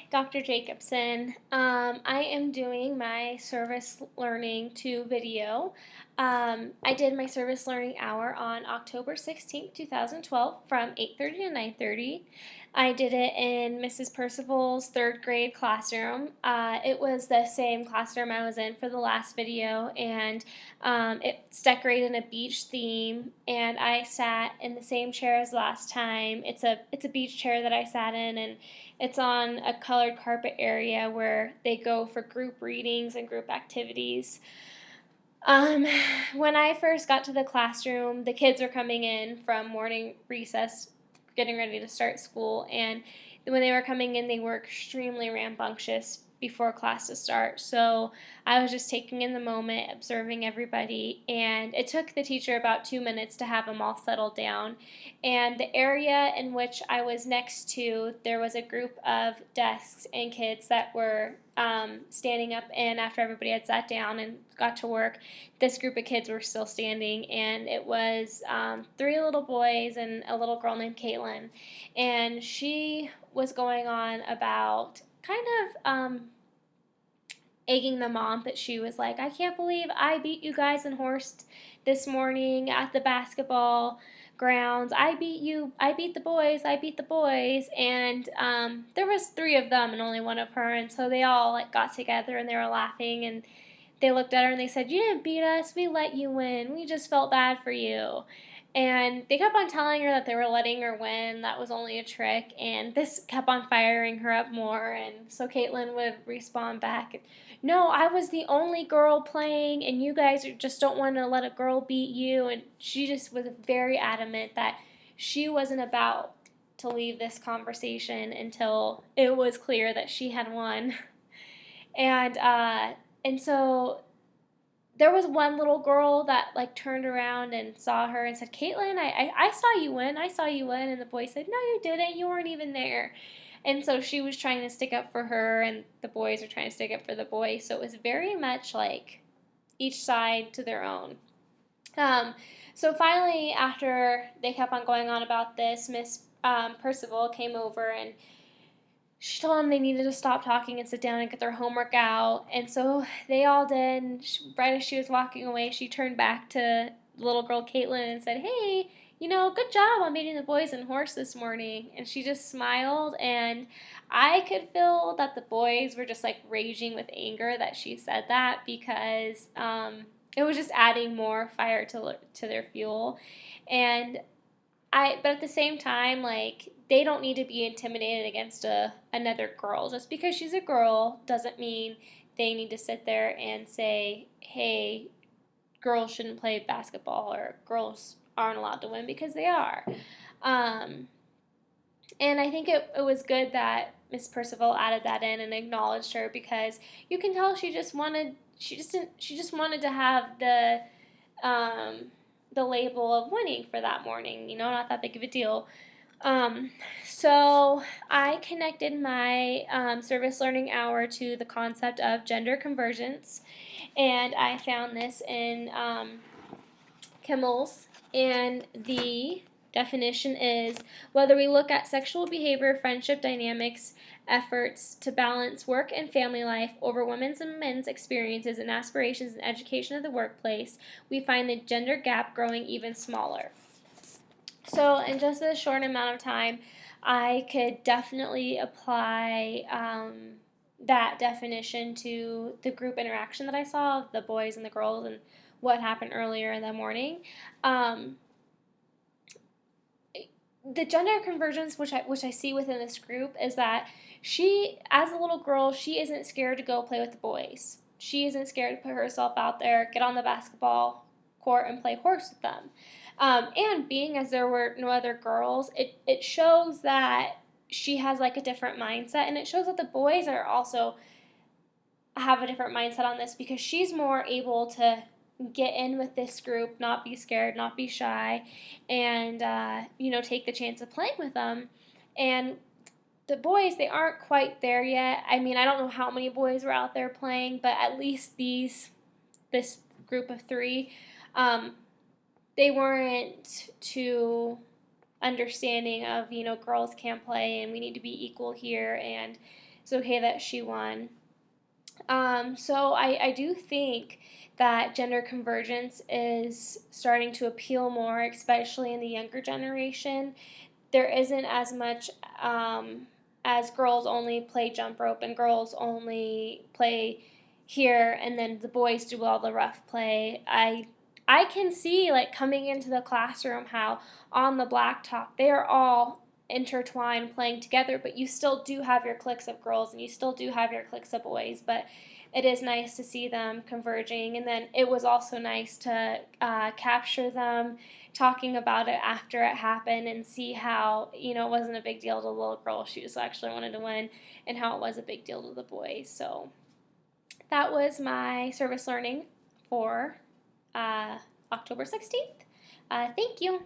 Dr. Jacobson. I am doing my service learning 2 video. I did my service learning hour on October 16th, 2012 from 8:30 to 9:30. I did it in Mrs. Percival's 3rd grade classroom. It was the same classroom I was in for the last video, and it's decorated in a beach theme, and I sat in the same chair as last time. It's a beach chair that I sat in, and it's on a colored carpet area where they go for group readings and group activities. Um, when I first got to the classroom, the kids were coming in from morning recess, getting ready to start school, and when they were coming in, they were extremely rambunctious before class to start. So I was just taking in the moment, observing everybody, and it took the teacher about 2 minutes to have them all settled down. And the area in which I was next to, there was a group of desks and kids that were standing up, and after everybody had sat down and got to work, this group of kids were still standing, and it was 3 little boys and a little girl named Caitlin, and she was going on about kind of egging them on, but she was like, I can't believe I beat you guys in horse this morning at the basketball grounds. I beat the boys, and there was 3 of them and only one of her, and so they all like got together and they were laughing, and they looked at her and they said, you didn't beat us, we let you win, we just felt bad for you. And they kept on telling her that they were letting her win, that was only a trick, and this kept on firing her up more, and so Caitlin would respond back, no, I was the only girl playing, and you guys just don't want to let a girl beat you, and she just was very adamant that she wasn't about to leave this conversation until it was clear that she had won. And and so there was one little girl that like turned around and saw her and said, Caitlin, I saw you win. I saw you win. And the boy said, no, you didn't. You weren't even there. And so she was trying to stick up for her, and the boys were trying to stick up for the boys. So it was very much like each side to their own. Um, so finally, after they kept on going on about this, Miss Percival came over, and she told them they needed to stop talking and sit down and get their homework out. And so they all did. And right as she was walking away, she turned back to the little girl Caitlin and said, hey, good job on beating the boys in horse this morning. And she just smiled, and I could feel that the boys were just like raging with anger that she said that, because it was just adding more fire to their fuel. And but at the same time, like, they don't need to be intimidated against another girl. Just because she's a girl doesn't mean they need to sit there and say, hey, girls shouldn't play basketball, or girls aren't allowed to win, because they are. Um, and I think it was good that Miss Percival added that in and acknowledged her, because you can tell she just wanted to have um, the label of winning for that morning, not that big of a deal. So I connected my service learning hour to the concept of gender convergence, and I found this in Kimmel's, and the definition is whether we look at sexual behavior, friendship dynamics, efforts to balance work and family life over women's and men's experiences and aspirations in education of the workplace, we find the gender gap growing even smaller. So in just a short amount of time, I could definitely apply that definition to the group interaction that I saw of the boys and the girls and what happened earlier in the morning. The gender convergence, which I see within this group, is that she, as a little girl, she isn't scared to go play with the boys. She isn't scared to put herself out there, get on the basketball court, and play horse with them. And being as there were no other girls, it shows that she has like a different mindset, and it shows that the boys are also have a different mindset on this, because she's more able to get in with this group, not be scared, not be shy, and take the chance of playing with them. And the boys, they aren't quite there yet. I mean, I don't know how many boys were out there playing, but at least this group of 3, they weren't too understanding of, girls can't play and we need to be equal here. And it's okay that she won. So I do think that gender convergence is starting to appeal more, especially in the younger generation. There isn't as much as girls only play jump rope and girls only play here, and then the boys do all the rough play. I can see, like, coming into the classroom how on the blacktop they are all intertwined playing together, but you still do have your cliques of girls and you still do have your cliques of boys, but it is nice to see them converging. And then it was also nice to capture them talking about it after it happened and see how, it wasn't a big deal to the little girl. She just actually wanted to win, and how it was a big deal to the boys. So that was my service learning for October 16th. Thank you.